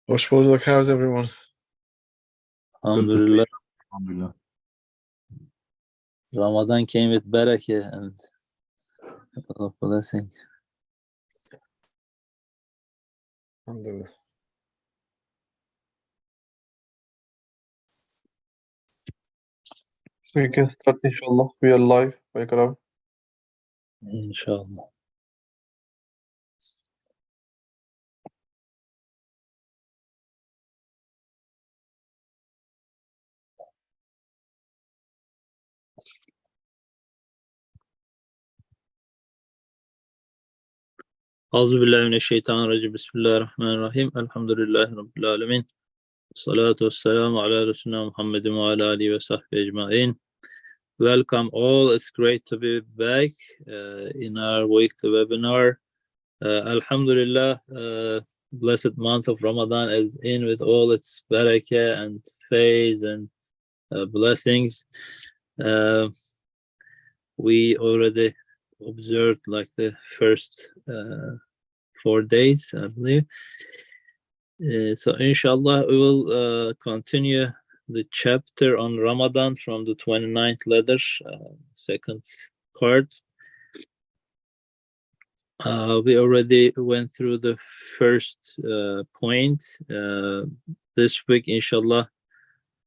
Hoş bulduk. How's everyone? Good to see Alhamdulillah, you. Alhamdulillah. Ramadan came with barakah and a lot of blessing. Alhamdulillah. So we can start, inshallah. We are live. Wake Inshallah. Euzubillahimineşşeytanirracim. Bismillahirrahmanirrahim. Elhamdülillahi Rabbil alemin. Salatu vesselamu ala Resulina Muhammedin ve ala alihi ve sahbihi ecmain. Welcome all. It's great to be back in our weekly webinar. Alhamdulillah, blessed month of Ramadan is in with all its barakah and faith and blessings. We already observed like the first 4 days, I believe. So inshallah we will continue the chapter on Ramadan from the 29th letter, second part. We already went through the first point. This week, inshallah,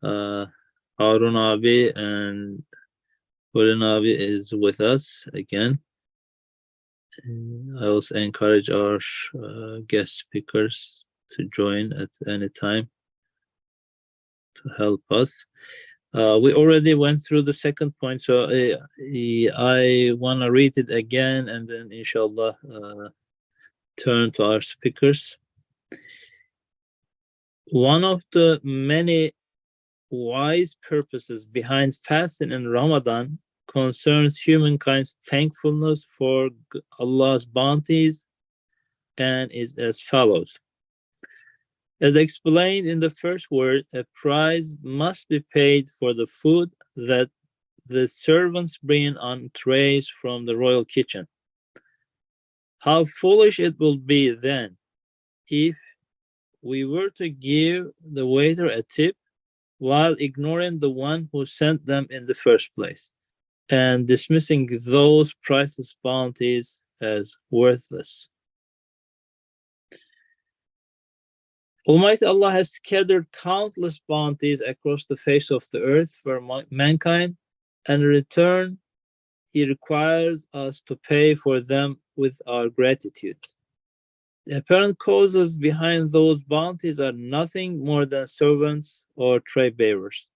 Harun Abi and Hulun Abi is with us again. I also encourage our guest speakers to join at any time to help us. We already went through the second point, so I want to read it again and then inshallah turn to our speakers. One of the many wise purposes behind fasting in Ramadan concerns humankind's thankfulness for Allah's bounties and is as follows. As explained in the first word, a price must be paid for the food that the servants bring on trays from the royal kitchen. How foolish it will be then if we were to give the waiter a tip while ignoring the one who sent them in the first place and dismissing those priceless bounties as worthless. Almighty Allah has scattered countless bounties across the face of the earth for mankind, and in return, He requires us to pay for them with our gratitude. The apparent causes behind those bounties are nothing more than servants or tray bearers.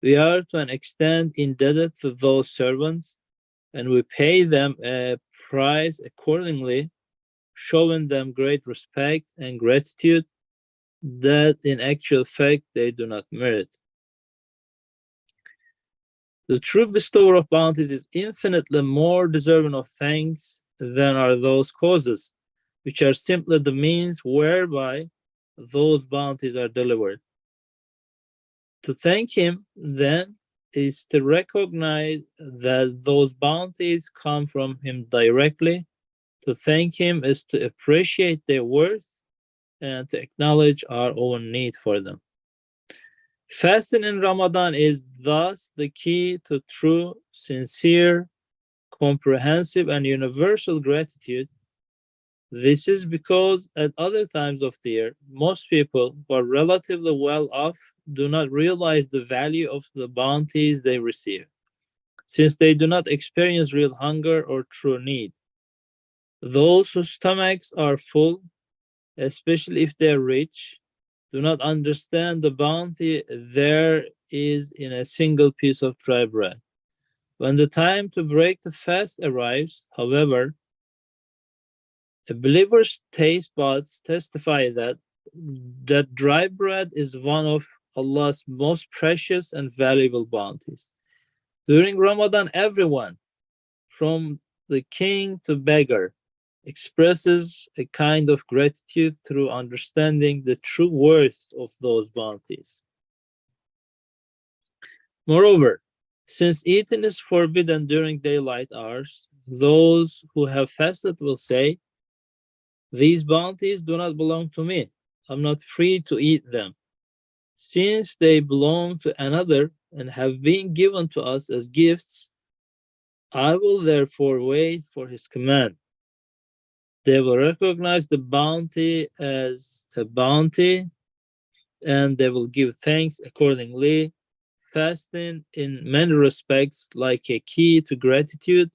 We are to an extent indebted to those servants, and we pay them a price accordingly, showing them great respect and gratitude that in actual fact they do not merit. The true bestower of bounties is infinitely more deserving of thanks than are those causes, which are simply the means whereby those bounties are delivered. To thank Him, then, is to recognize that those bounties come from Him directly. To thank Him is to appreciate their worth and to acknowledge our own need for them. Fasting in Ramadan is thus the key to true, sincere, comprehensive, and universal gratitude. This is because at other times of the year, most people who are relatively well off do not realize the value of the bounties they receive, since they do not experience real hunger or true need. Those whose stomachs are full, especially if they are rich, do not understand the bounty there is in a single piece of dry bread. When the time to break the fast arrives, however, a believer's taste buds testify that dry bread is one of Allah's most precious and valuable bounties. During Ramadan, everyone, from the king to beggar, expresses a kind of gratitude through understanding the true worth of those bounties. Moreover, since eating is forbidden during daylight hours, those who have fasted will say, "These bounties do not belong to me. I'm not free to eat them. Since they belong to another and have been given to us as gifts, I will therefore wait for his command. They will recognize the bounty as a bounty, and they will give thanks accordingly. Fasting, in many respects, like a key to gratitude,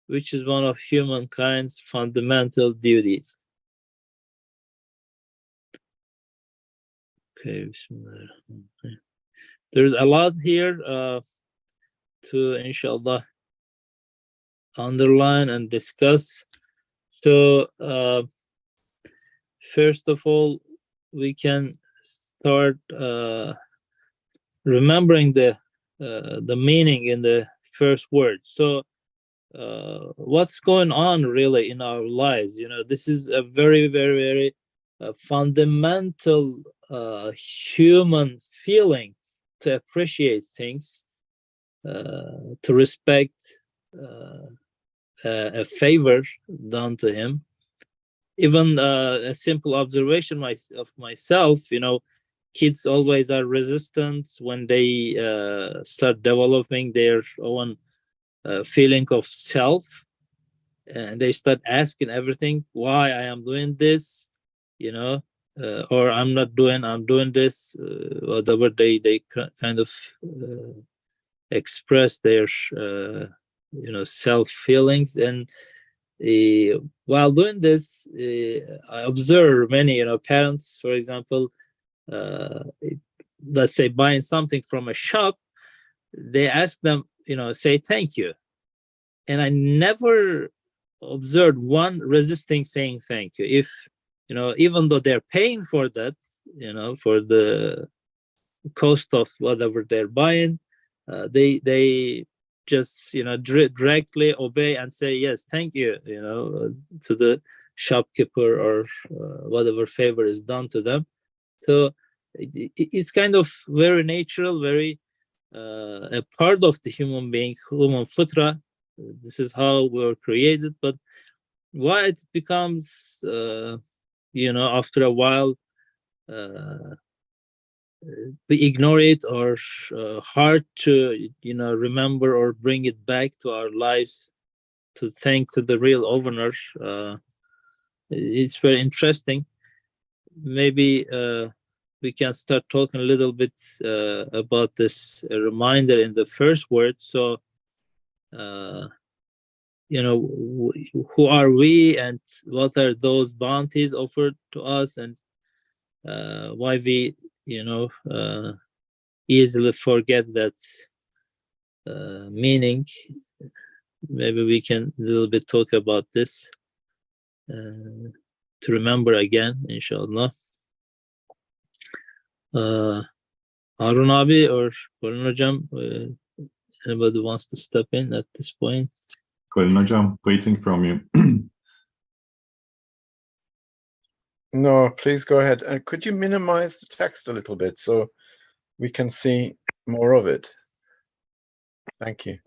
which is one of humankind's fundamental duties. Okay, there's a lot here to, inshallah, underline and discuss. So, first of all, we can start remembering the meaning in the first word. So, what's going on really in our lives? You know, this is a very, very, very fundamental human feeling to appreciate things, to respect a favor done to him. Even a simple observation of myself, you know, kids always are resistant when they start developing their own feeling of self, and they start asking everything, why I am doing this, you know, or I'm doing this, whatever they kind of express their you know, self feelings. And while doing this, I observe many, you know, parents, for example, let's say buying something from a shop, they ask them, you know, say thank you, and I never observed one resisting saying thank you. If, you know, even though they're paying for that, you know, for the cost of whatever they're buying, they just, you know, directly obey and say yes, thank you, you know, to the shopkeeper, or whatever favor is done to them. So it's kind of very natural, very a part of the human being, human futra. This is how we were created. But why it becomes, you know, after a while, we ignore it, or hard to, you know, remember or bring it back to our lives to thank to the real owner. It's very interesting. Maybe we can start talking a little bit about this reminder in the first word. So, you know, who are we, and what are those bounties offered to us, and why we, you know, easily forget that meaning. Maybe we can a little bit talk about this to remember again, inshallah. Harun abi or Colin Hocam, anybody wants to step in at this point? Colin Hocam, waiting from you. No, please go ahead. And could you minimize the text a little bit so we can see more of it? Thank you.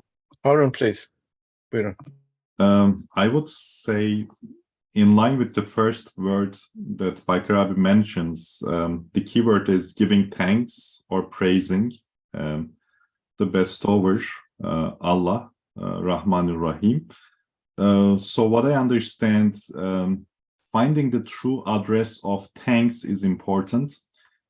Harun, please. I would say, in line with the first word that Baykar abi mentions, the keyword is giving thanks or praising the bestower, Allah, Rahmanur Rahim. So what I understand, finding the true address of thanks is important.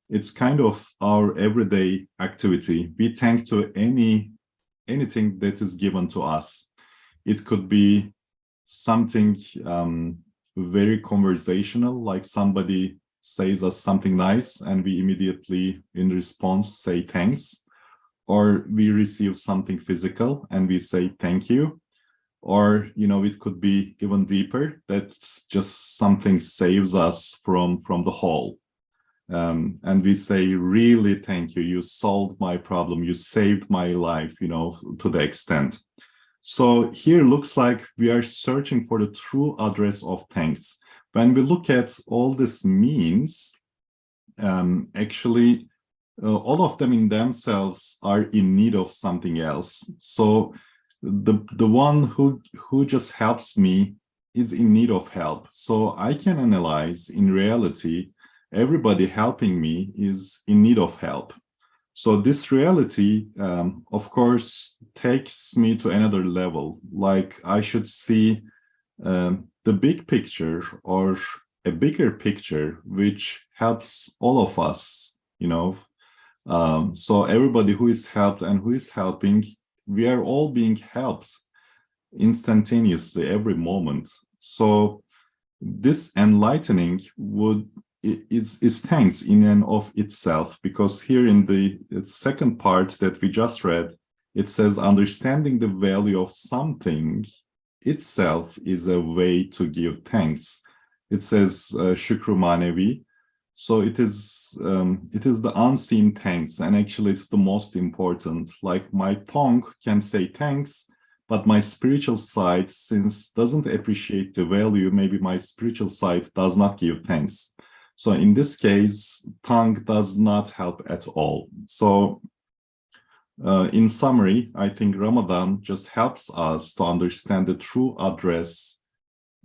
It's kind of our everyday activity. We thank to anything that is given to us. It could be something very conversational, like somebody says us something nice and we immediately in response say thanks, or we receive something physical and we say thank you. Or, you know, it could be even deeper, that just something saves us from the hole. And we say, really, thank you. You solved my problem. You saved my life, you know, to the extent. So here looks like we are searching for the true address of thanks. When we look at all this means, actually, all of them in themselves are in need of something else. So the one who just helps me is in need of help. So I can analyze in reality everybody helping me is in need of help. So this reality, of course, takes me to another level. Like I should see the big picture or a bigger picture, which helps all of us, you know. So everybody who is helped and who is helping, we are all being helped instantaneously every moment. So this enlightening is thanks in and of itself, because here in the second part that we just read, it says understanding the value of something itself is a way to give thanks. It says shukru manevi. So it is the unseen thanks, and actually it's the most important. Like my tongue can say thanks, but my spiritual side, since doesn't appreciate the value, maybe my spiritual side does not give thanks. So in this case, tongue does not help at all. So in summary, I think Ramadan just helps us to understand the true address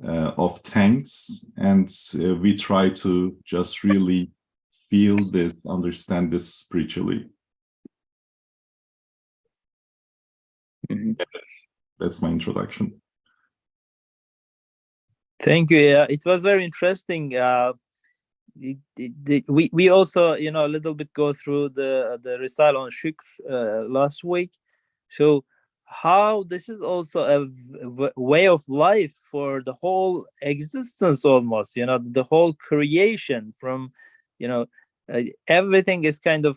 of thanks, and we try to just really feel this, understand this spiritually. That's my introduction. Thank you. Yeah, it was very interesting. We also, you know, a little bit go through the recital on Shukr last week. So how this is also a way of life for the whole existence, almost, you know, the whole creation from, you know, everything is kind of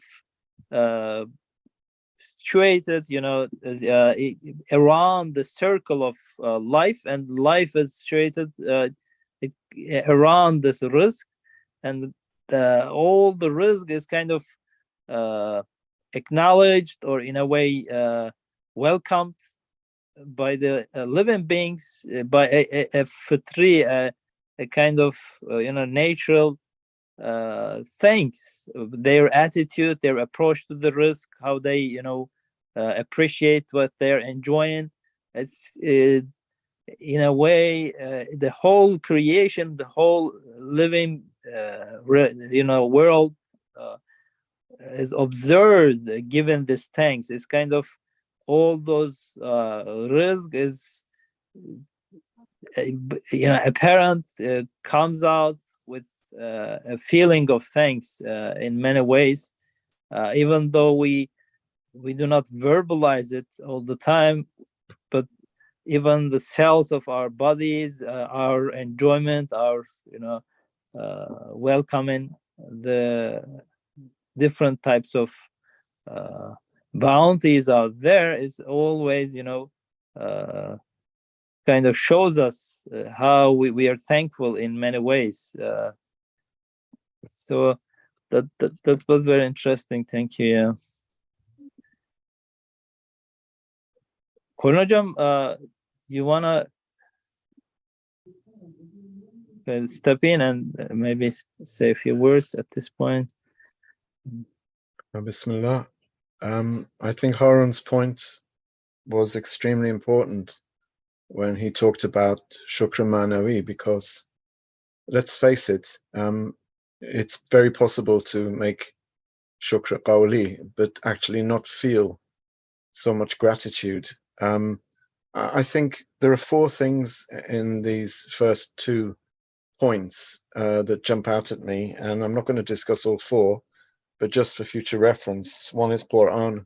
situated, you know, around the circle of life, and life is situated around this risk, and all the risk is kind of acknowledged, or in a way welcomed by the living beings, by a fitri, a kind of you know, natural things, their attitude, their approach to the risk, how they, you know, appreciate what they're enjoying. It's in a way the whole creation, the whole living you know, world is observed given this thanks. It's kind of all those risk is you know, apparent, comes out with a feeling of thanks in many ways, even though we do not verbalize it all the time, but even the cells of our bodies, our enjoyment, our, you know, welcoming the different types of bounties out there, is always, you know, kind of shows us how we are thankful in many ways. So that was very interesting. Thank you. Yeah. Kornojam, you wanna step in and maybe say a few words at this point? Bismillah. I think Harun's point was extremely important when he talked about Shukr Manawi, because let's face it, it's very possible to make Shukr Qawli, but actually not feel so much gratitude. I think there are four things in these first 2 points that jump out at me, and I'm not going to discuss all 4, but just for future reference. One is Quran,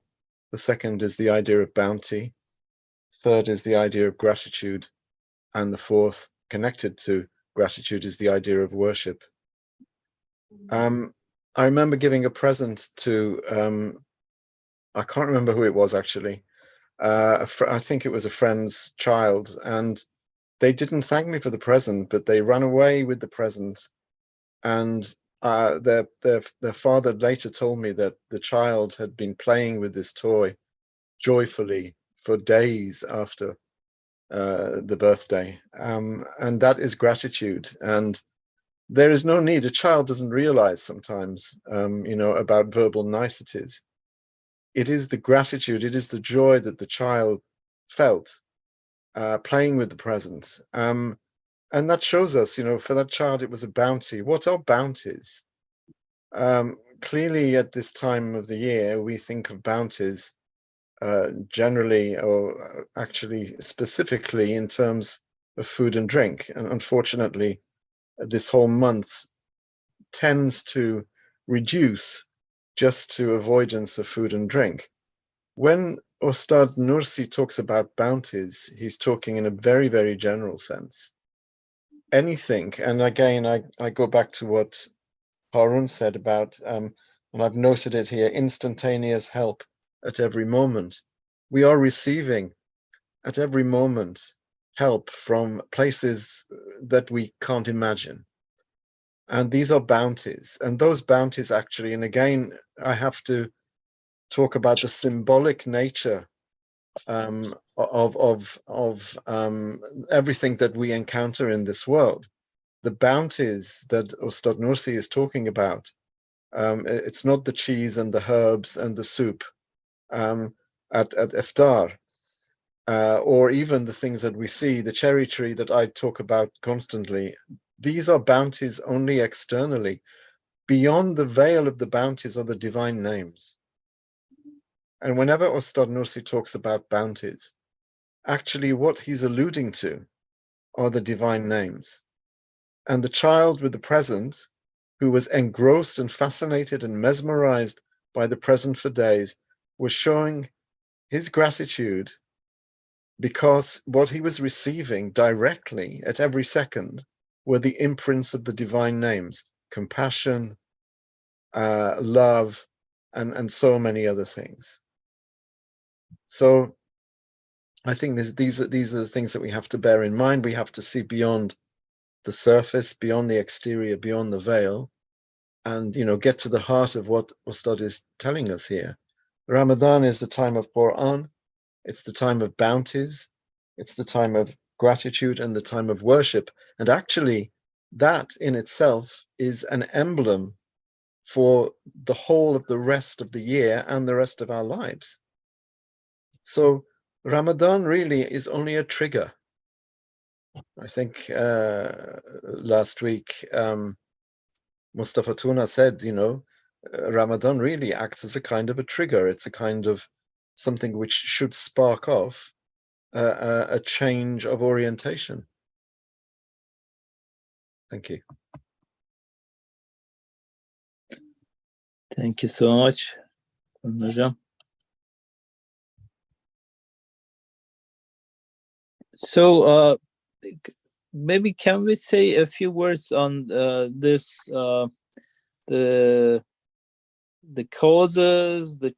the second is the idea of bounty, third is the idea of gratitude, and the fourth, connected to gratitude, is the idea of worship. I remember giving a present to, I can't remember who it was actually, I think it was a friend's child, and they didn't thank me for the present, but they ran away with the present, and their father later told me that the child had been playing with this toy joyfully for days after the birthday, and that is gratitude. And there is no need, a child doesn't realize sometimes, you know, about verbal niceties. It is the gratitude, it is the joy that the child felt playing with the present. And that shows us, you know, for that child, it was a bounty. What are bounties? Clearly, at this time of the year, we think of bounties generally, or actually specifically, in terms of food and drink. And unfortunately, this whole month tends to reduce just to avoidance of food and drink. When Ustad Nursi talks about bounties, he's talking in a very, very general sense. Anything, and again, I go back to what Harun said about, and I've noted it here, instantaneous help at every moment. We are receiving at every moment help from places that we can't imagine. And these are bounties. And those bounties actually, and again, I have to talk about the symbolic nature of everything that we encounter in this world. The bounties that Ustad Nursi is talking about, it's not the cheese and the herbs and the soup at iftar, or even the things that we see, the cherry tree that I talk about constantly. These are bounties only externally. Beyond the veil of the bounties are the divine names. And whenever Ustad Nursi talks about bounties, actually what he's alluding to are the divine names. And the child with the present, who was engrossed and fascinated and mesmerized by the present for days, was showing his gratitude because what he was receiving directly at every second were the imprints of the divine names, compassion, love, and so many other things. So I think these are the things that we have to bear in mind. We have to see beyond the surface, beyond the exterior, beyond the veil, and get to the heart of what Ustad is telling us here. Ramadan is the time of Quran. It's the time of bounties. It's the time of gratitude and the time of worship. And actually, that in itself is an emblem for the whole of the rest of the year and the rest of our lives. So Ramadan really is only a trigger. I think last week, Mustafa Tuna said, Ramadan really acts as a kind of a trigger. It's a kind of something which should spark off a change of orientation. Thank you. Thank you so much, Najam. So maybe can we say a few words on this, the causes, the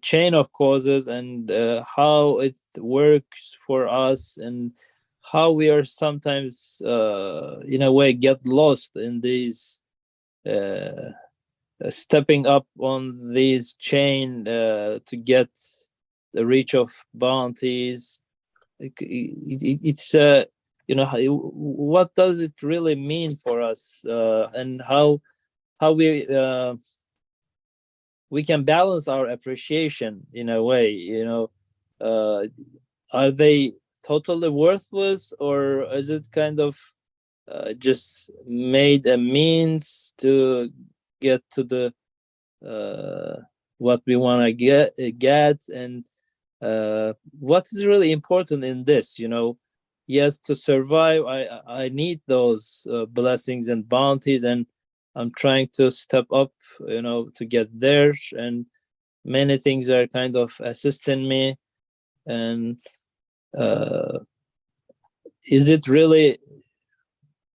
chain of causes, and how it works for us, and how we are sometimes in a way get lost in these stepping up on these chain to get the reach of bounties. It's what does it really mean for us, and how we can balance our appreciation in a way. Are they totally worthless, or is it kind of just made a means to get to the what we want to get, and what is really important in this? Yes, to survive, I need those blessings and bounties, and I'm trying to step up, to get there, and many things are kind of assisting me. And is it really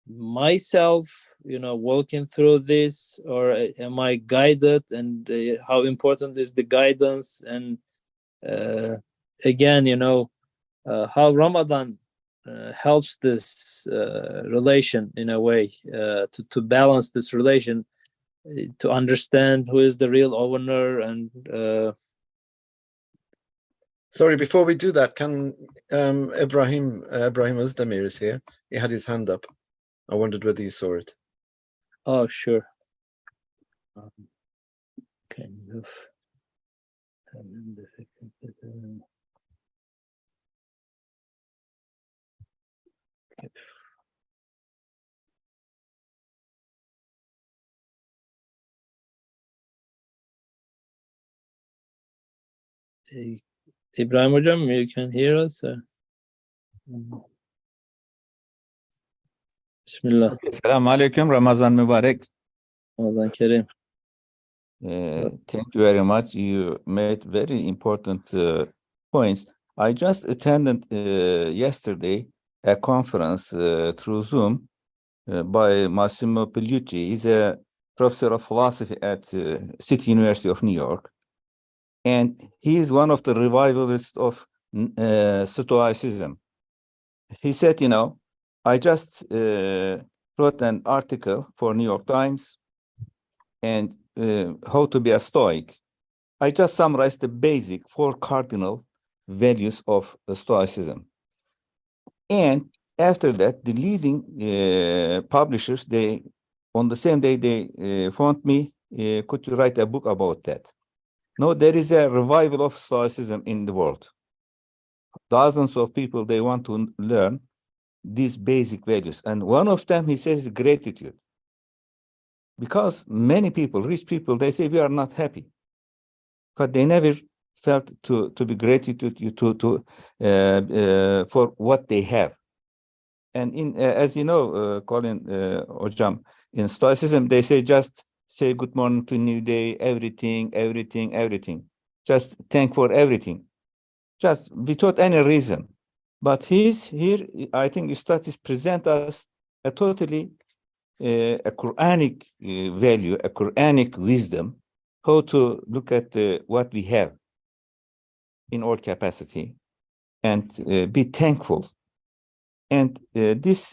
myself, walking through this, or am I guided? And how important is the guidance? And again, how Ramadan helps this relation in a way, to balance this relation, to understand who is the real owner. And sorry, before we do that, can Ibrahim Özdemir is here. He had his hand up. I wondered whether you saw it. Oh, sure. Kind of. Ibrahim hocam, you can hear us? Bismillah. Selamun Aleyküm. Ramazan mübarek. Ramadan Kerim. Thank you very much. You made very important points. I just attended yesterday a conference through Zoom by Massimo Pigliucci. He's a professor of philosophy at City University of New York. And he is one of the revivalists of Stoicism. He said, you know, I just wrote an article for New York Times and how to be a Stoic. I just summarized the basic 4 cardinal values of Stoicism. And after that, the leading publishers, they on the same day, they phoned me, could you write a book about that? No, there is a revival of Stoicism in the world. Dozens of people, they want to learn these basic values. And one of them, he says, gratitude. Because many people, rich people, they say we are not happy. Because they never felt to be gratitude for what they have. And in as you know, Colin Ojam, in Stoicism, they say just say good morning to new day, everything. Just thank for everything. Just without any reason. But here, I think studies present us a totally a Quranic value, a Quranic wisdom, how to look at what we have in our capacity and be thankful. And this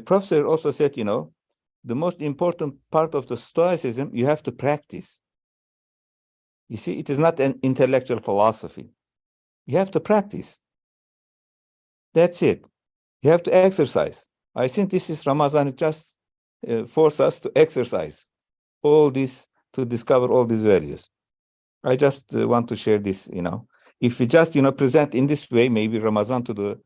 professor also said, you know, the most important part of the Stoicism, you have to practice. You see, it is not an intellectual philosophy. You have to practice. That's it. You have to exercise. I think this is Ramadan, it just force us to exercise all this, to discover all these values. I just want to share this, you know. If we just, you know, present in this way, maybe Ramadan to the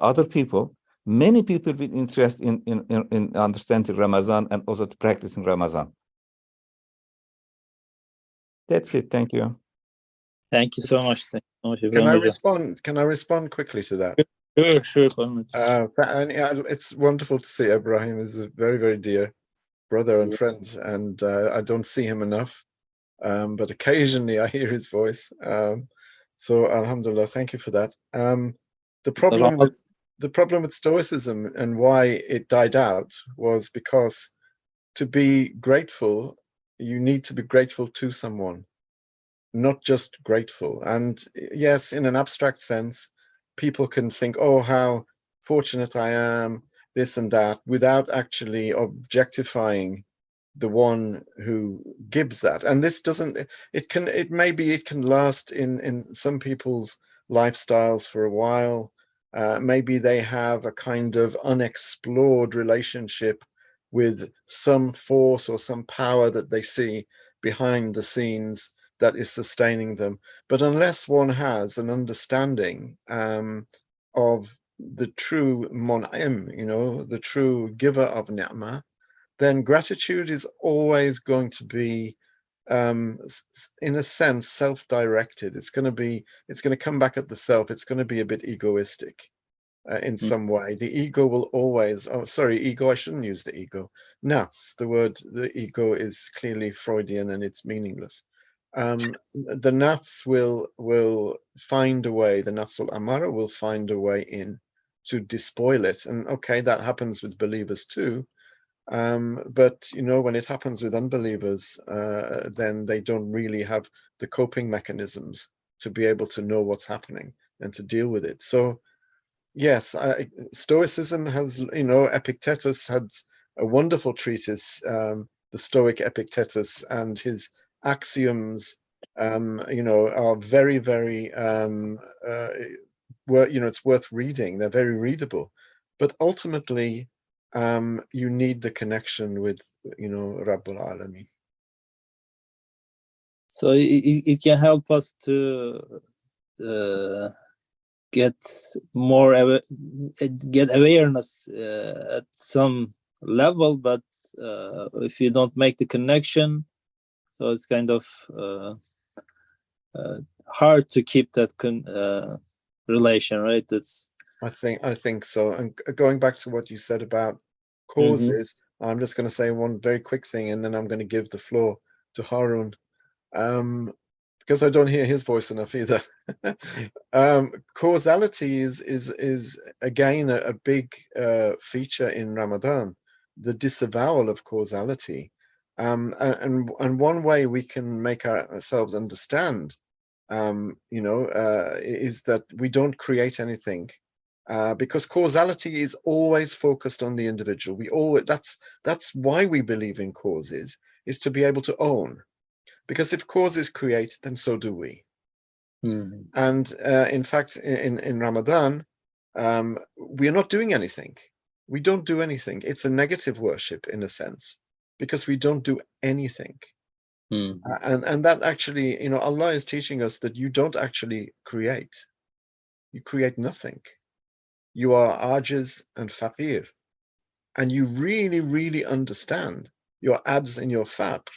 other people, many people will interest in understanding Ramadan and also to practicing Ramadan. That's it. Thank you. Thank you so much. Thank you so much, Can Ibrahim I hocam. respond? Can I respond quickly to that? Sure, Colin. And it's wonderful to see Ibrahim is a very, very dear brother and friend, and I don't see him enough, but occasionally I hear his voice. So Alhamdulillah, thank you for that. The problem with Stoicism and why it died out was because to be grateful, you need to be grateful to someone, not just grateful. And yes, in an abstract sense, people can think, oh, how fortunate I am, this and that, without actually objectifying the one who gives that. And this doesn't, it can last in some people's lifestyles for a while. Maybe they have a kind of unexplored relationship with some force or some power that they see behind the scenes that is sustaining them. But unless one has an understanding of the true mon'im, you know, the true giver of ni'mah, then gratitude is always going to be, in a sense, self-directed. It's going to come back at the self. It's going to be a bit egoistic in some way. The ego will always, ego, I shouldn't use the ego. Nafs, the ego is clearly Freudian and it's meaningless. The nafs will find a way, the nafs al-amara will find a way in to despoil it. And okay, that happens with believers too. But you know, when it happens with unbelievers, then they don't really have the coping mechanisms to be able to know what's happening and to deal with it. So yes, Stoicism has, you know, Epictetus had a wonderful treatise, the Stoic Epictetus, and his axioms, you know, are very, very, you know, it's worth reading. They're very readable, but ultimately, you need the connection with, you know, Rabbul Alameen. So it can help us to get more get awareness at some level, but if you don't make the connection, So it's kind of hard to keep that relation, right? That's I think so. And going back to what you said about causes, I'm just going to say one very quick thing, and then I'm going to give the floor to Harun, because I don't hear his voice enough either. Causality is again a big feature in Ramadan, the disavowal of causality, and one way we can make ourselves understand, is that we don't create anything. Because causality is always focused on the individual. That's why we believe in causes, is to be able to own. Because if causes create, then so do we. And in fact, in Ramadan, we are not doing anything. We don't do anything. It's a negative worship in a sense, because we don't do anything. And that actually, Allah is teaching us that you don't actually create. You create nothing. You are ajiz and faqir, and you really, really understand your adz and your faqr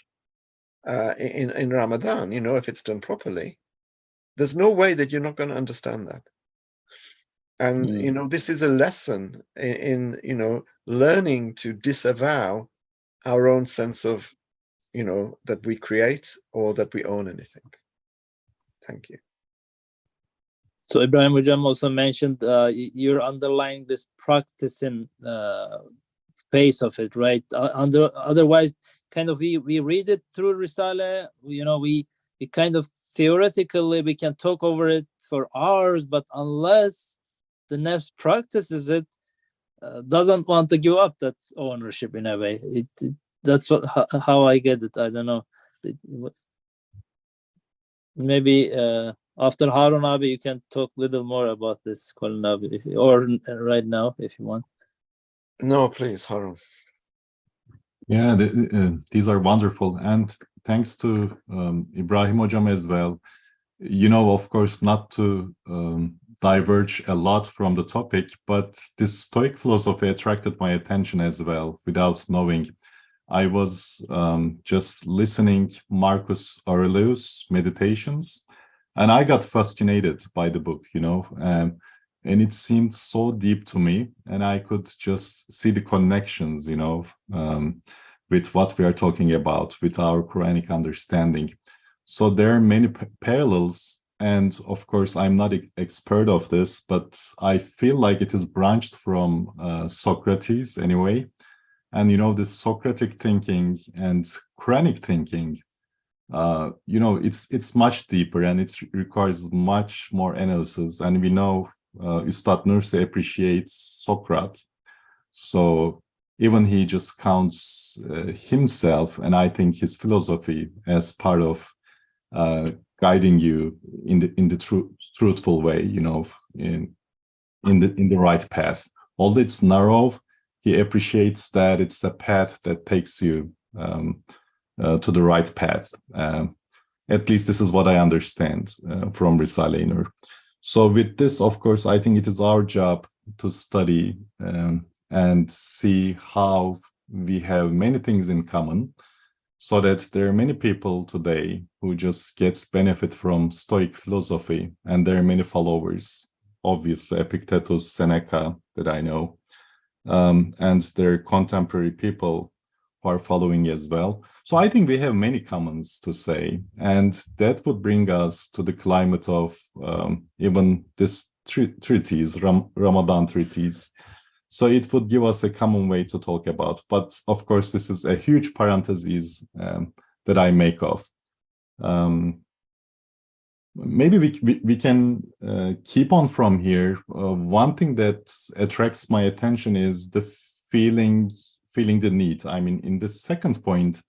in Ramadan, if it's done properly. There's no way that you're not going to understand that. And, this is a lesson in learning to disavow our own sense of, that we create or that we own anything. Thank you. So Ibrahim Hujam also mentioned you're underlying this practicing phase of it, right? Otherwise, kind of we read it through Risale, we kind of theoretically we can talk over it for hours, but unless the nefs practices it, doesn't want to give up that ownership in a way. That's how I get it. I don't know. Maybe after Harun Abi, you can talk a little more about this, Colin Abi, or right now, if you want. No, please, Harun. Yeah, these are wonderful. And thanks to Ibrahim Hocam as well. Of course, not to diverge a lot from the topic, but this Stoic philosophy attracted my attention as well without knowing. I was just listening Marcus Aurelius' meditations, and I got fascinated by the book, and it seemed so deep to me, and I could just see the connections, with what we are talking about, with our Quranic understanding. So there are many parallels, and of course, I'm not an expert of this, but I feel like it is branched from Socrates anyway. And, this Socratic thinking and Quranic thinking, it's much deeper and it requires much more analysis. And we know Ustad Nursi appreciates Socrates. So even he just counts himself, and I think his philosophy as part of guiding you in the truthful way, in the right path. Although it's narrow, he appreciates that it's a path that takes you to the right path. At least this is what I understand from Risale-i Nur. So with this, of course, I think it is our job to study and see how we have many things in common, so that there are many people today who just gets benefit from Stoic philosophy, and there are many followers, obviously Epictetus, Seneca, that I know. And there are contemporary people who are following as well. So I think we have many commons to say, and that would bring us to the climate of even this treatise, Ramadan treatise. So it would give us a common way to talk about. But of course, this is a huge parenthesis that I make of. Maybe we can keep on from here. One thing that attracts my attention is the feeling the need. I mean, in the second point,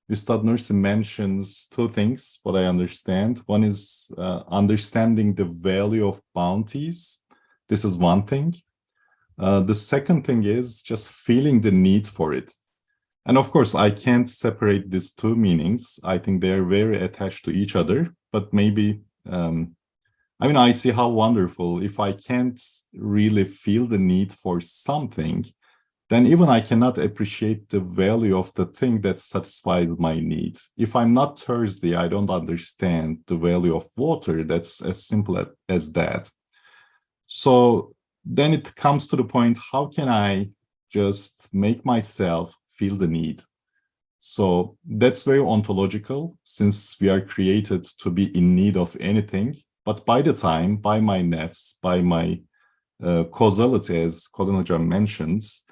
Ustad Nursi mentions two things, what I understand. One is understanding the value of bounties. This is one thing. The second thing is just feeling the need for it. And of course, I can't separate these two meanings. I think they're very attached to each other, but maybe, I see how wonderful if I can't really feel the need for something, then even I cannot appreciate the value of the thing that satisfies my needs. If I'm not thirsty, I don't understand the value of water. That's as simple as that. So then it comes to the point, how can I just make myself feel the need? So that's very ontological, since we are created to be in need of anything. But by the time, by my nafs, by my causality, as Colin Hocam mentions,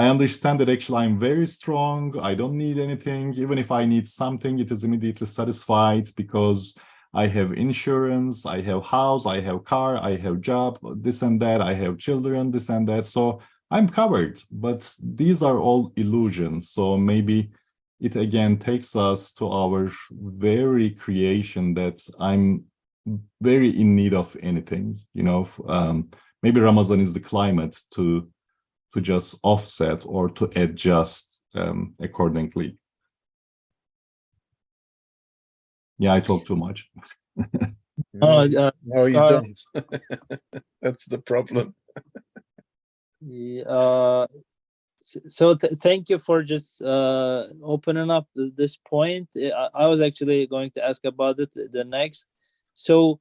I understand that actually I'm very strong. I don't need anything. Even if I need something, it is immediately satisfied because I have insurance, I have house, I have car, I have job, this and that, I have children, this and that. So I'm covered, but these are all illusions. So maybe it again takes us to our very creation that I'm very in need of anything, you know. Maybe Ramadan is the climate to just offset or to adjust accordingly. Yeah, I talk too much. No, uh, no, you uh, don't. That's the problem. So thank you for just opening up this point. I was actually going to ask about it the next. So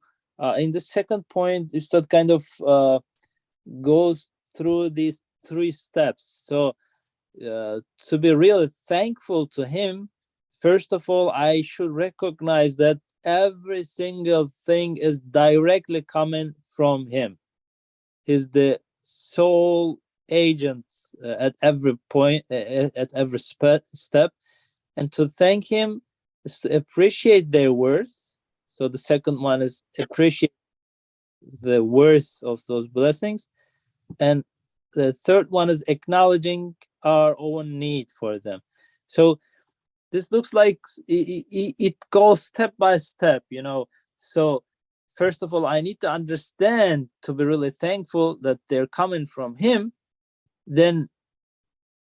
in the second point, it's that kind of goes through these 3 steps. So to be really thankful to him, first of all, I should recognize that every single thing is directly coming from him. He's the sole agent at every point, at every step. And to thank him is to appreciate their worth. So the second one is appreciate the worth of those blessings. And the third one is acknowledging our own need for them. So this looks like it goes step by step, you know. So first of all, I need to understand to be really thankful that they're coming from him. Then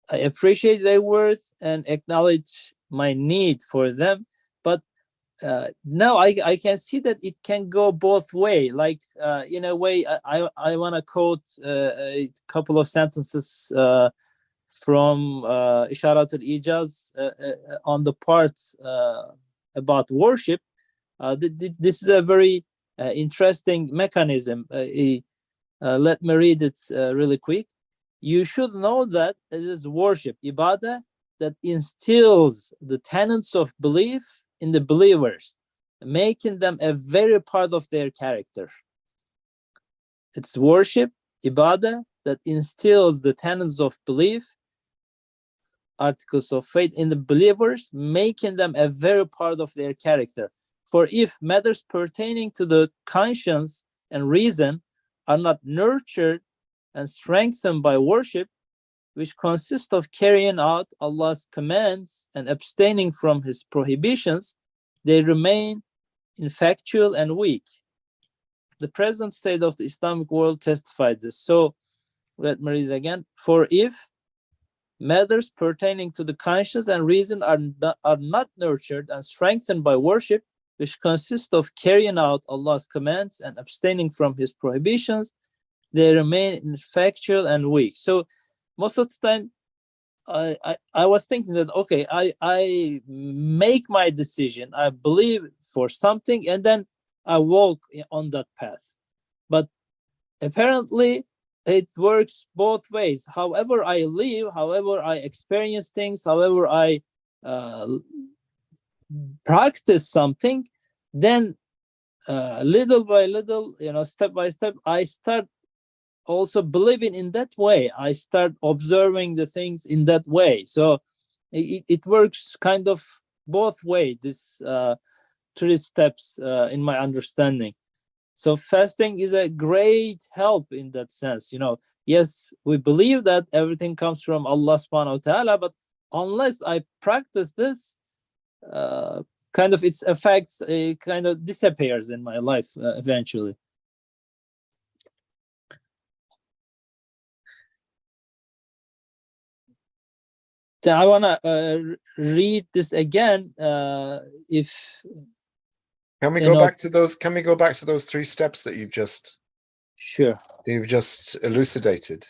I appreciate their worth and acknowledge my need for them. But now I can see that it can go both way. Like in a way, I want to quote a couple of sentences from Isharat al-Ijaz on the part about worship. This is a very interesting mechanism. Let me read it really quick. You should know that it is worship, ibadah, that instills the tenets of belief in the believers, making them a very part of their character. It's worship, ibadah, that instills the tenets of belief, articles of faith in the believers, making them a very part of their character. For if matters pertaining to the conscience and reason are not nurtured and strengthened by worship, which consists of carrying out Allah's commands and abstaining from his prohibitions, they remain ineffectual and weak. The present state of the Islamic world testifies this. So let me read it again. For if matters pertaining to the conscience and reason are not nurtured and strengthened by worship, which consists of carrying out Allah's commands and abstaining from his prohibitions, they remain ineffectual and weak. So most of the time, I was thinking that, okay, I make my decision, I believe for something, and then I walk on that path. But apparently, it works both ways. However I live, however I experience things, however I practice something, then little by little, you know, step by step, I start also believing in that way. I start observing the things in that way. So it works kind of both ways, this 3 steps in my understanding. So fasting is a great help in that sense. You know, yes, we believe that everything comes from Allah subhanahu wa ta'ala, but unless I practice this, kind of its effects kind of disappears in my life eventually. Then I want to read this again. If Can we you go know, back to those? Can we go back to those 3 steps that you've just sure. elucidated?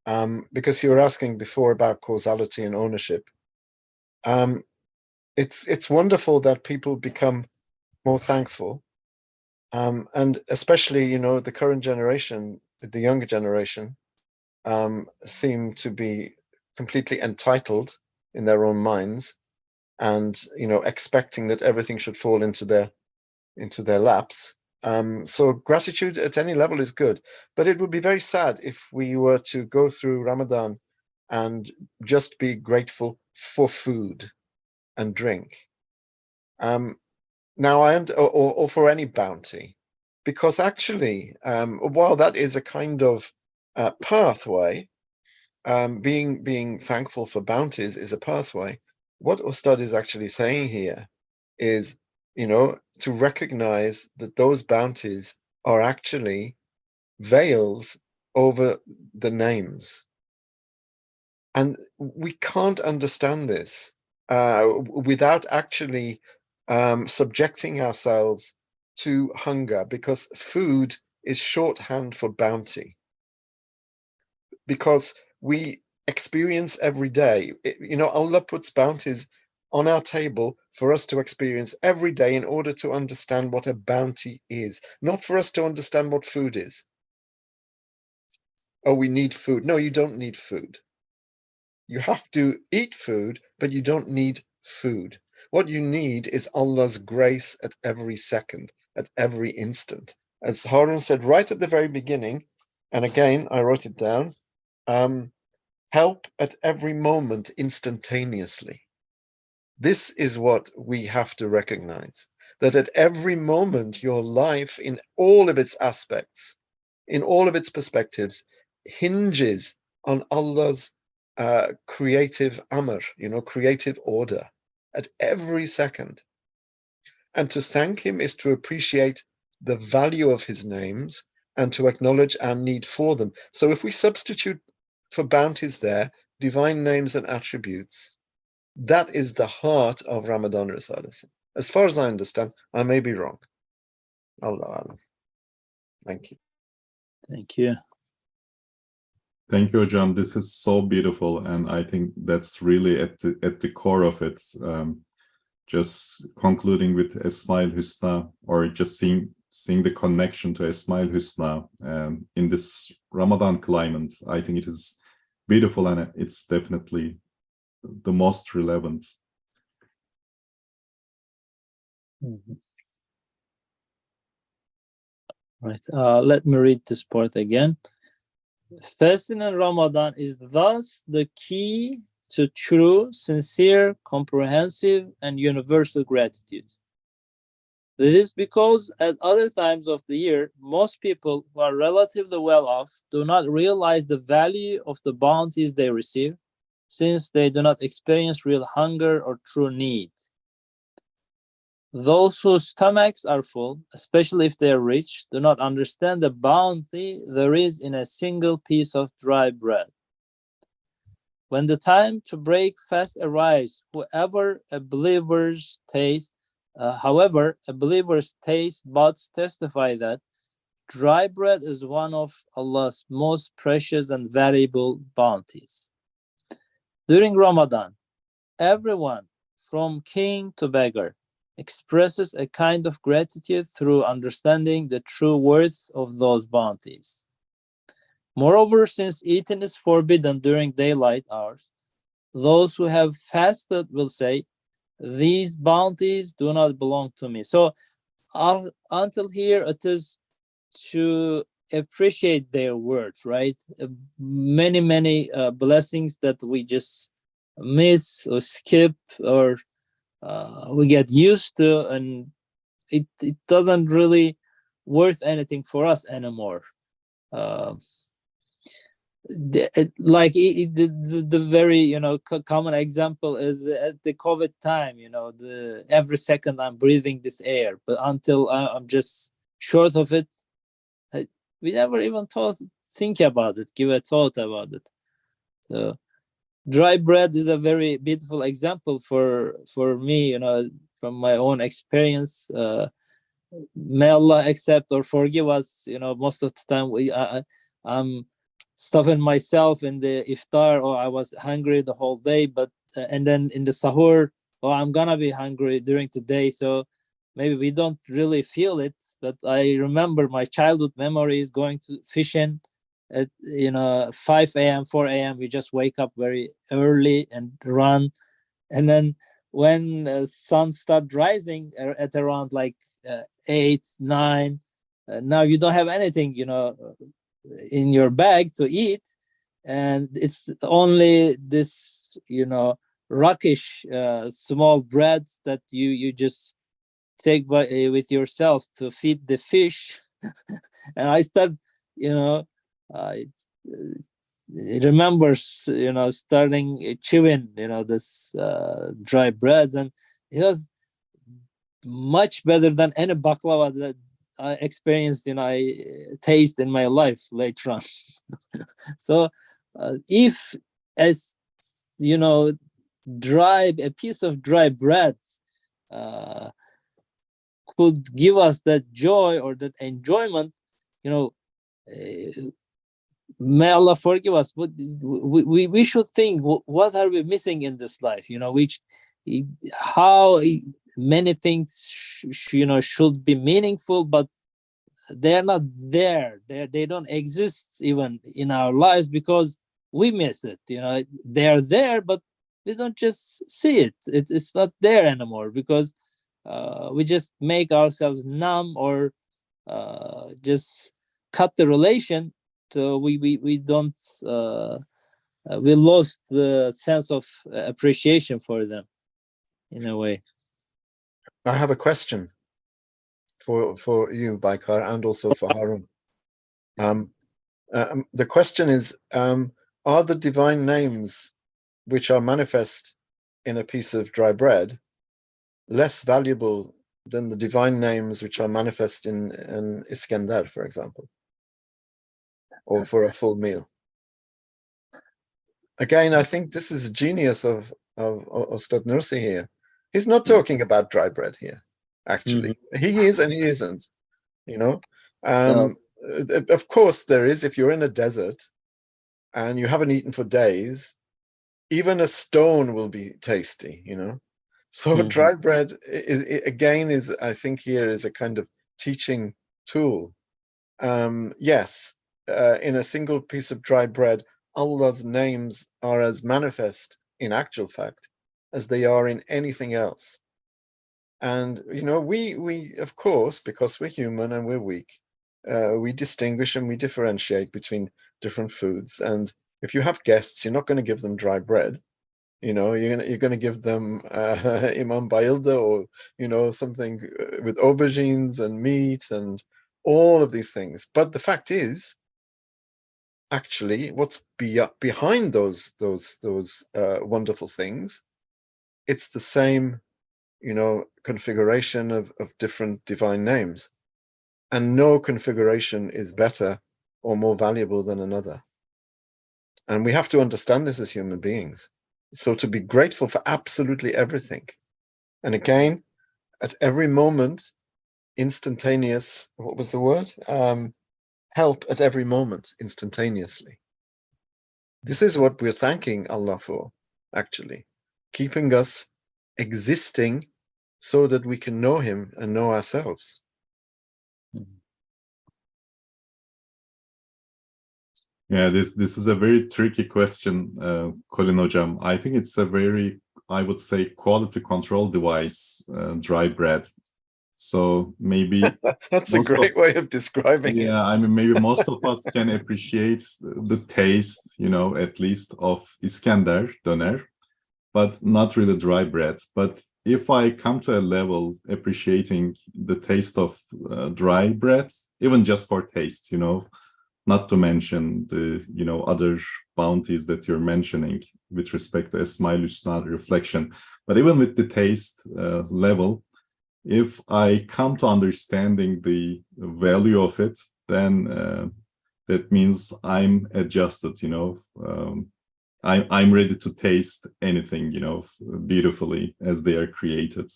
because you were asking before about causality and ownership. It's wonderful that people become more thankful, and especially, you know, the current generation, the younger generation, seem to be completely entitled in their own minds, and, you know, expecting that everything should fall into their laps. So gratitude at any level is good, but it would be very sad if we were to go through Ramadan and just be grateful for food and drink. Now, or for any bounty, because actually, while that is a kind of pathway, being thankful for bounties is a pathway. What Ustad is actually saying here is, you know, to recognize that those bounties are actually veils over the names. And we can't understand this without actually subjecting ourselves to hunger, because food is shorthand for bounty. Because we experience every day, you know, Allah puts bounties on our table for us to experience every day in order to understand what a bounty is, not for us to understand what food is. Oh, we need food. No, you don't need food. You have to eat food, but you don't need food. What you need is Allah's grace at every second, at every instant. As Harun said right at the very beginning, and again, I wrote it down, help at every moment instantaneously. This is what we have to recognize, that at every moment, your life in all of its aspects, in all of its perspectives, hinges on Allah's creative amr, you know, creative order at every second. And to thank him is to appreciate the value of his names and to acknowledge our need for them. So if we substitute for bounties there divine names and attributes, that is the heart of Ramadan Risalah. As far as I understand, I may be wrong. Allah Alam. Thank you. Thank you. Thank you, Hocam. This is so beautiful, and I think that's really at the core of it. Just concluding with Esmail Husna, or just seeing the connection to Esmail Husna in this Ramadan climate, I think it is beautiful, and it's definitely the most relevant. Mhm. Right. Let me read this part again. Fasting in Ramadan is thus the key to true, sincere, comprehensive, and universal gratitude. This is because at other times of the year, most people who are relatively well off do not realize the value of the bounties they receive, since they do not experience real hunger or true need. Those whose stomachs are full, especially if they are rich, do not understand the bounty there is in a single piece of dry bread. When the time to break fast arrives, however, a believer's taste buds testify that dry bread is one of Allah's most precious and valuable bounties. During Ramadan, everyone, from king to beggar, expresses a kind of gratitude through understanding the true worth of those bounties. Moreover, since eating is forbidden during daylight hours, those who have fasted will say, these bounties do not belong to me. So until here, it is to appreciate their words, right? Many blessings that we just miss or skip, or we get used to, and it doesn't really worth anything for us anymore. The very common example is at the COVID time. Every second I'm breathing this air, but until I'm just short of it, we never even think about it, give a thought about it. So dry bread is a very beautiful example for me, from my own experience. May Allah accept or forgive us. Most of the time I'm stuffing myself in the iftar, or I was hungry the whole day, but and then in the sahur, oh, I'm gonna be hungry during the day. So maybe we don't really feel it, but I remember my childhood memories going to fishing at 5 a.m., 4 a.m. We just wake up very early and run, and then when sun start rising at around like 8, 9, now you don't have anything in your bag to eat, and it's only this rockish small breads that you just take with yourself to feed the fish. And I start I remembers starting chewing this dry breads, and it was much better than any baklava that I experienced I taste in my life later on. So if as a piece of dry bread could give us that joy or that enjoyment, uh, may Allah forgive us, but we should think, what are we missing in this life, which how many things should be meaningful, but they are not there. They don't exist even in our lives because we miss it. They are there, but we don't just see it. It's not there anymore because we just make ourselves numb, or just cut the relation. So we don't we lost the sense of appreciation for them in a way. I have a question for you, Baikar, and also for Harun. The question is, are the divine names which are manifest in a piece of dry bread less valuable than the divine names which are manifest in an Iskandar, for example, or for a full meal? Again, I think this is a genius of Ustad Nursi here. He's not talking about dry bread here, actually. He is and he isn't, Of course there is. If you're in a desert and you haven't eaten for days, even a stone will be tasty, So dry bread, is I think here is a kind of teaching tool. Yes, in a single piece of dry bread, Allah's names are as manifest in actual fact as they are in anything else. And, we of course, because we're human and we're weak, we distinguish and we differentiate between different foods. And if you have guests, you're not going to give them dry bread. You're going to give them Imam Bailda, or something with aubergines and meat and all of these things. But the fact is, actually, what's behind those wonderful things, it's the same, configuration of different divine names, and no configuration is better or more valuable than another. And we have to understand this as human beings. So to be grateful for absolutely everything. And again, at every moment, instantaneous, what was the word? Help at every moment, instantaneously. This is what we're thanking Allah for, actually. Keeping us existing so that we can know Him and know ourselves. Yeah, this is a very tricky question, Colin Hocam. I think it's a very, I would say, quality control device, dry bread. So maybe that's a great way of describing it. Yeah, I mean, maybe most of us can appreciate the taste, at least of Iskandar döner, but not really dry bread. But if I come to a level appreciating the taste of dry bread, even just for taste, not to mention the, other bounties that you're mentioning with respect to Esma-ül Hüsna reflection, but even with the taste level, if I come to understanding the value of it, then that means I'm adjusted, I'm ready to taste anything, beautifully as they are created.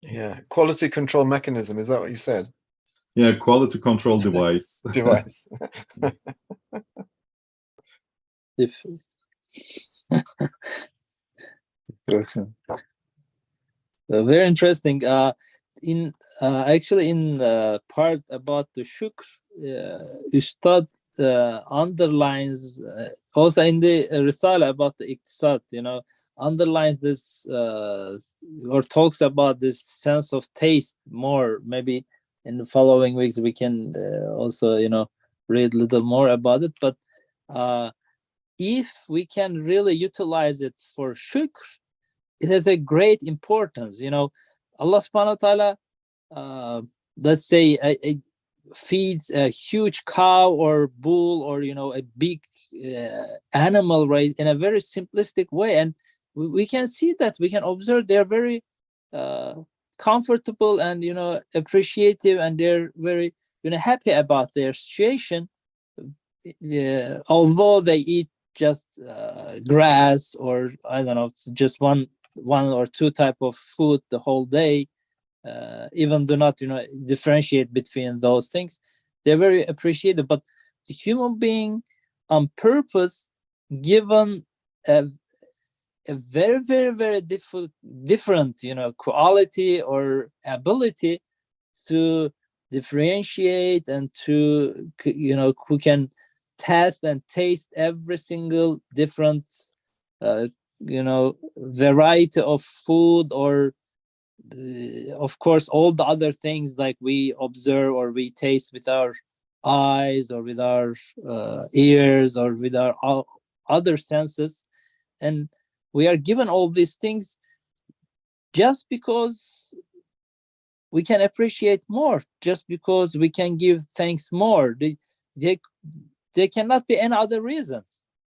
Yeah, quality control mechanism, is that what you said? Yeah, quality control device. device. If very interesting. In actually in part about the shukr, Ustad underlines also in the risala about the iqtisad, underlines this or talks about this sense of taste more. Maybe in the following weeks we can also read a little more about it. But if we can really utilize it for shukr, it has a great importance. Allah subhanahu wa ta'ala, let's say, feeds a huge cow or bull or a big animal, right, in a very simplistic way, and we can see that, we can observe they're very comfortable and appreciative, and they're very happy about their situation, although they eat just grass, or I don't know, just one or two type of food the whole day, even do not differentiate between those things. They're very appreciated. But the human being on purpose given a very, very, very different quality or ability to differentiate, and to who can test and taste every single different variety of food, or of course all the other things like we observe or we taste with our eyes, or with our ears, or with our other senses. And we are given all these things just because we can appreciate more, just because we can give thanks more. They cannot be any other reason.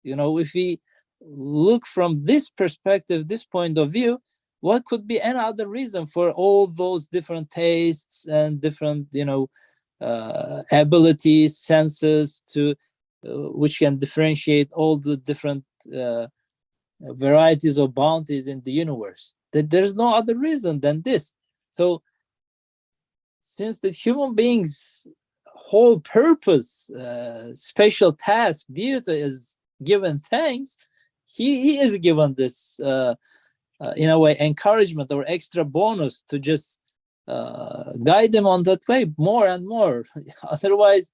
If we look from this perspective, this point of view, what could be any other reason for all those different tastes and different abilities, senses, to which can differentiate all the different varieties of bounties in the universe? There's no other reason than this. So since the human being's whole purpose, special task, beauty, is given thanks, he is given this in a way encouragement or extra bonus to just guide them on that way more and more. Otherwise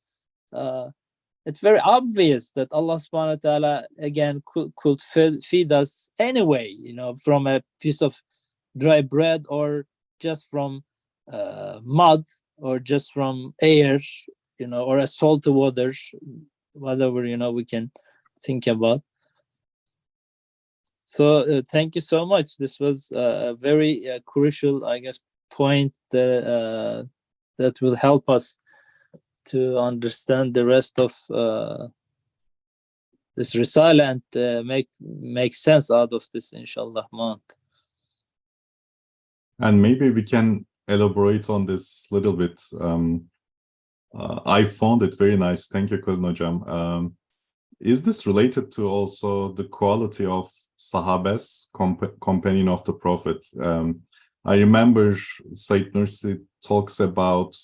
it's very obvious that Allah subhanahu wa ta'ala again could feed us anyway, from a piece of dry bread, or just from mud, or just from air, or a salty water, whatever we can think about. So thank you so much. This was a very crucial, I guess, point that will help us to understand the rest of this risala, and make sense out of this, inshallah, month. And maybe we can elaborate on this a little bit. I found it very nice. Thank you, Kulin Hocam. Is this related to also the quality of Sahabes, companion of the Prophet? I remember Sayyid Nursi talks about,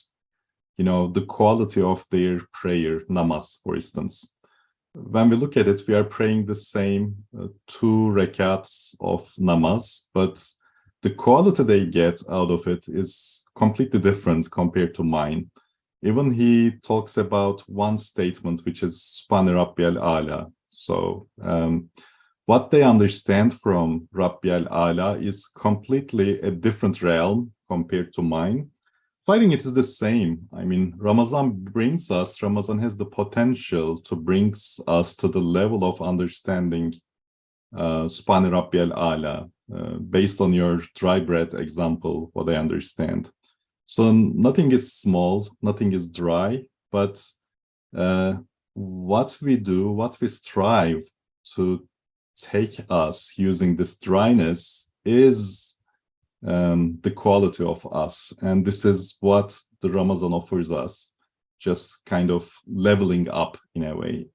the quality of their prayer, namaz, for instance. When we look at it, we are praying the same 2 rakats of namaz, but the quality they get out of it is completely different compared to mine. Even he talks about one statement, which is Subhane Rabbiyal A'la. So what they understand from Rabbiyal A'la is completely a different realm compared to mine. Fighting it is the same. I mean, Ramadan has the potential to bring us to the level of understanding Subhane Rabbiyal A'la, based on your dry bread example, what I understand. So nothing is small, nothing is dry, but what we strive to take us using this dryness is the quality of us. And this is what the Ramadan offers us, just kind of leveling up in a way.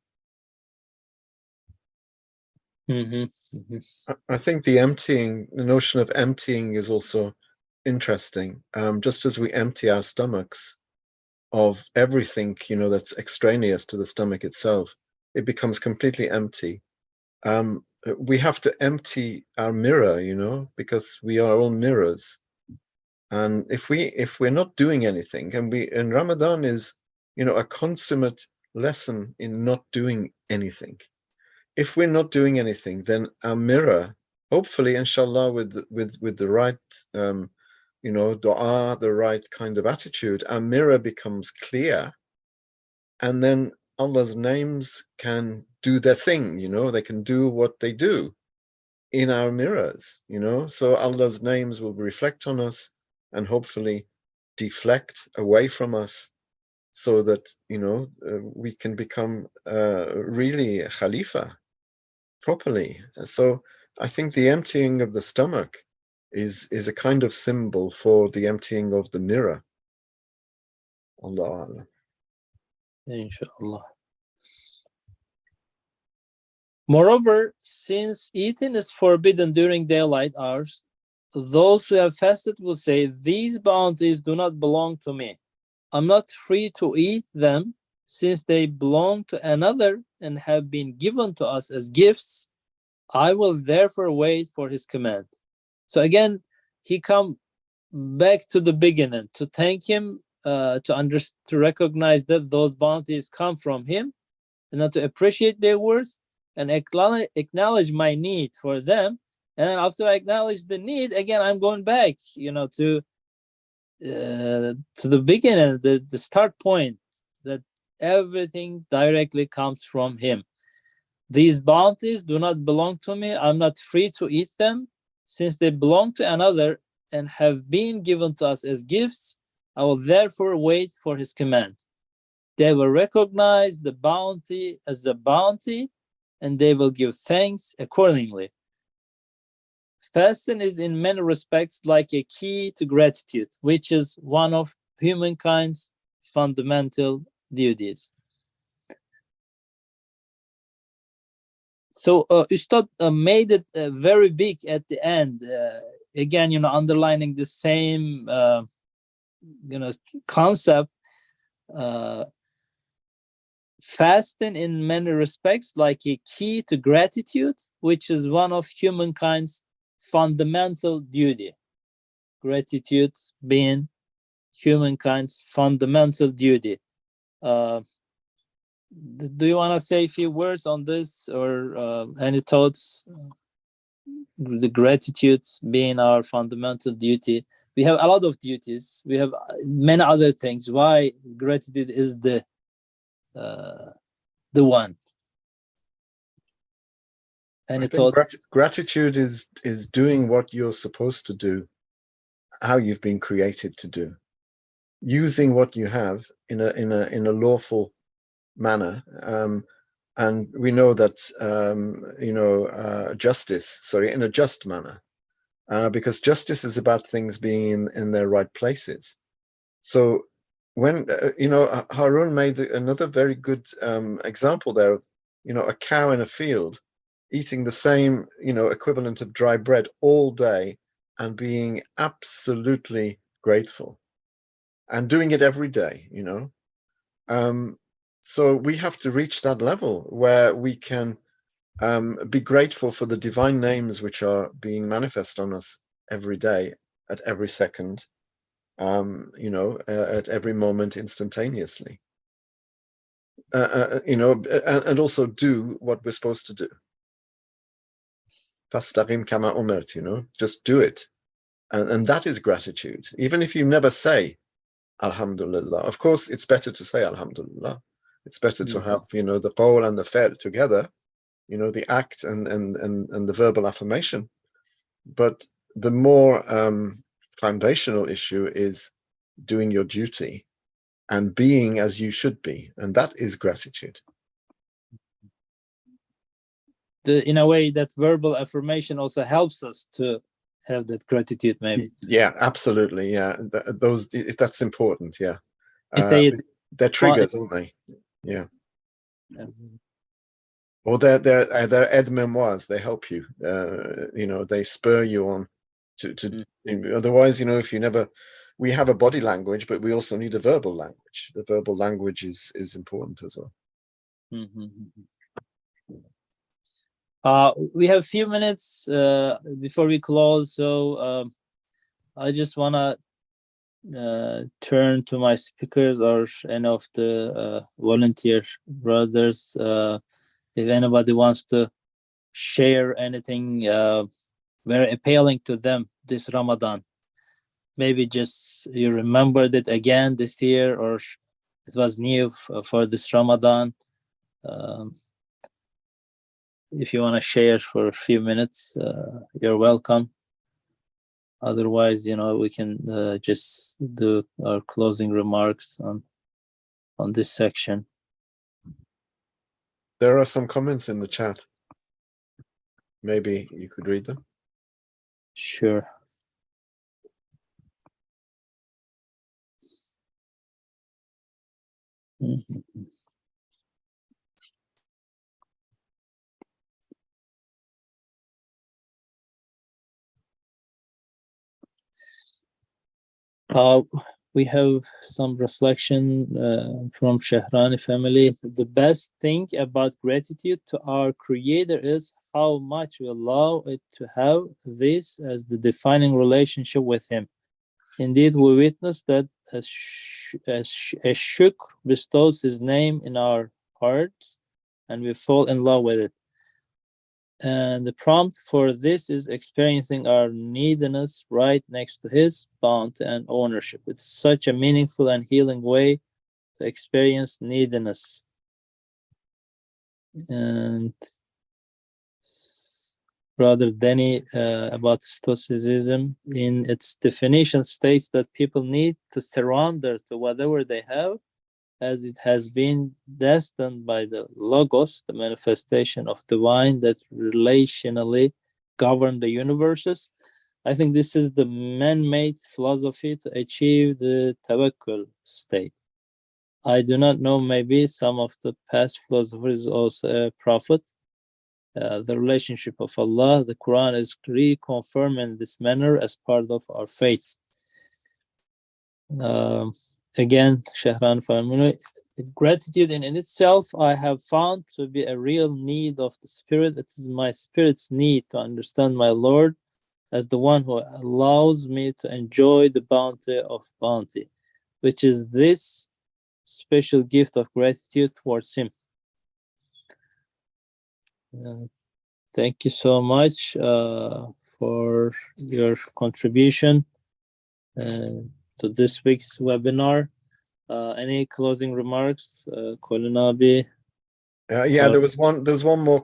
I think the notion of emptying is also interesting. Just as we empty our stomachs, of everything, that's extraneous to the stomach itself, it becomes completely empty. We have to empty our mirror, because we are all mirrors. And if we're not doing anything, and Ramadan is, a consummate lesson in not doing anything. If we're not doing anything, then our mirror, hopefully, inshallah, with the right, dua, the right kind of attitude, our mirror becomes clear, and then Allah's names can do their thing. They can do what they do in our mirrors. So Allah's names will reflect on us and hopefully deflect away from us, so that we can become really Khalifa properly. So I think the emptying of the stomach is a kind of symbol for the emptying of the mirror. Allah Allah. Inshallah. Moreover, since eating is forbidden during daylight hours, those who have fasted will say, these bounties do not belong to me. I'm not free to eat them, since they belong to another and have been given to us as gifts. I will therefore wait for his command. So again, he come back to the beginning to thank him, to recognize that those bounties come from him, and not to appreciate their worth and acknowledge my need for them. And then after I acknowledge the need, again, I'm going back, to the beginning, the start point, that everything directly comes from him. These bounties do not belong to me. I'm not free to eat them, since they belong to another and have been given to us as gifts. I will therefore wait for his command. They will recognize the bounty as a bounty, and they will give thanks accordingly. Fasting is in many respects like a key to gratitude, which is one of humankind's fundamental duties. So Ustad made it very big at the end, again, underlining the same concept. Fasting in many respects like a key to gratitude, which is one of humankind's fundamental duty. Gratitude being humankind's fundamental duty. Do you want to say a few words on this, or any thoughts? The gratitude being our fundamental duty. We have a lot of duties. We have many other things. Why gratitude is the one? Any thoughts? Gratitude is doing what you're supposed to do, how you've been created to do, using what you have in a lawful manner, and we know that justice, in a just manner, because justice is about things being in their right places. So when Harun made another very good example there of a cow in a field eating the same equivalent of dry bread all day and being absolutely grateful and doing it every day. So we have to reach that level where we can be grateful for the divine names which are being manifest on us every day, at every second, at every moment, instantaneously. And also do what we're supposed to do. Fastaqim kama umert, just do it. And that is gratitude. Even if you never say Alhamdulillah. Of course, it's better to say Alhamdulillah. It's better to have, the qawl and the fi'l together, the act and the verbal affirmation. But the more foundational issue is doing your duty and being as you should be. And that is gratitude. In a way, that verbal affirmation also helps us to have that gratitude, maybe. Yeah, absolutely. Yeah, that's important. Yeah, say it. They're triggers, aren't they? Yeah. Or they're aide memoirs. They help you. They spur you on to. Otherwise, if you never we have a body language, but we also need a verbal language. The verbal language is important as well. We have a few minutes before we close, so I just want to turn to my speakers or any of the volunteer brothers. If anybody wants to share anything very appealing to them this Ramadan, maybe just you remembered it again this year, or it was new for this Ramadan. If you want to share for a few minutes, you're welcome. Otherwise, we can just do our closing remarks on this section. There are some comments in the chat. Maybe you could read them. Sure. We have some reflection from Shahrani family. The best thing about gratitude to our Creator is how much we allow it to have this as the defining relationship with Him. Indeed, we witness that as shukr bestows His name in our hearts, and we fall in love with it. And the prompt for this is experiencing our neediness right next to His bounty and ownership. It's such a meaningful and healing way to experience neediness. And Brother Danny about Stoicism, in its definition, states that people need to surrender to whatever they have, as it has been destined by the Logos, the manifestation of divine that relationally govern the universes. I think this is the man-made philosophy to achieve the tawakkul state. I do not know, maybe some of the past philosophers also a prophet. The relationship of Allah, the Quran is reconfirmed in this manner as part of our faith. Again, Shahran family, gratitude in itself I have found to be a real need of the spirit. It is my spirit's need to understand my Lord as the one who allows me to enjoy the bounty of bounty, which is this special gift of gratitude towards Him. Thank you so much for your contribution to this week's webinar. Any closing remarks, Kolinabi? Yeah, there was one more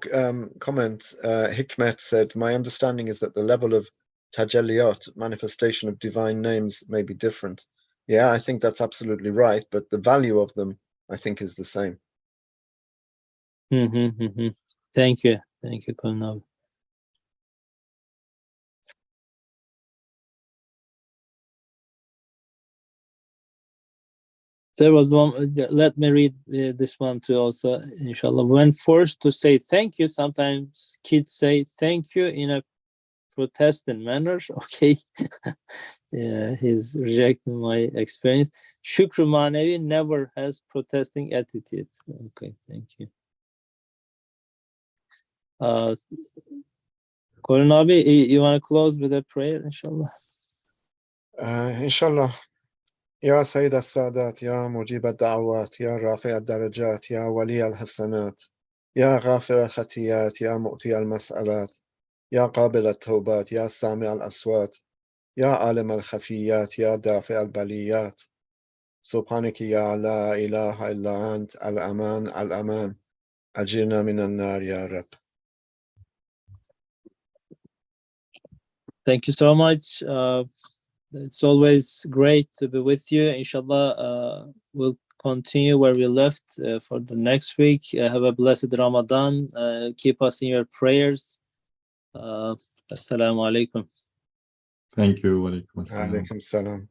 comment. Hikmet said, "My understanding is that the level of tajalliyat, manifestation of divine names, may be different." Yeah, I think that's absolutely right, but the value of them, I think, is the same. Thank you, Kolinabi. There was one, let me read this one too also, inshallah. When forced to say thank you, sometimes kids say thank you in a protesting manner. Okay. Yeah, he's rejecting my experience. Shukr Manevi never has protesting attitude. Okay, thank you. Kolinabi, you want to close with a prayer, inshallah? Inshallah. يا سيد السادات يا مجيب الدعوات يا رافع الدرجات يا ولي الحسنات يا غافر الخطيات يا مؤتي المسألات يا قابل التوبات يا سامع الأصوات يا عالم الخفيات يا دافع البليات سبحانك يا لا إله إلا أنت الأمان الأمان أجرنا من النار يا رب. Thank you so much. It's always great to be with you. Inshallah, we'll continue where we left for the next week. Have a blessed Ramadan. Keep us in your prayers. Assalamu alaikum. Thank you. Wa alaikum assalam. Alaikum salam.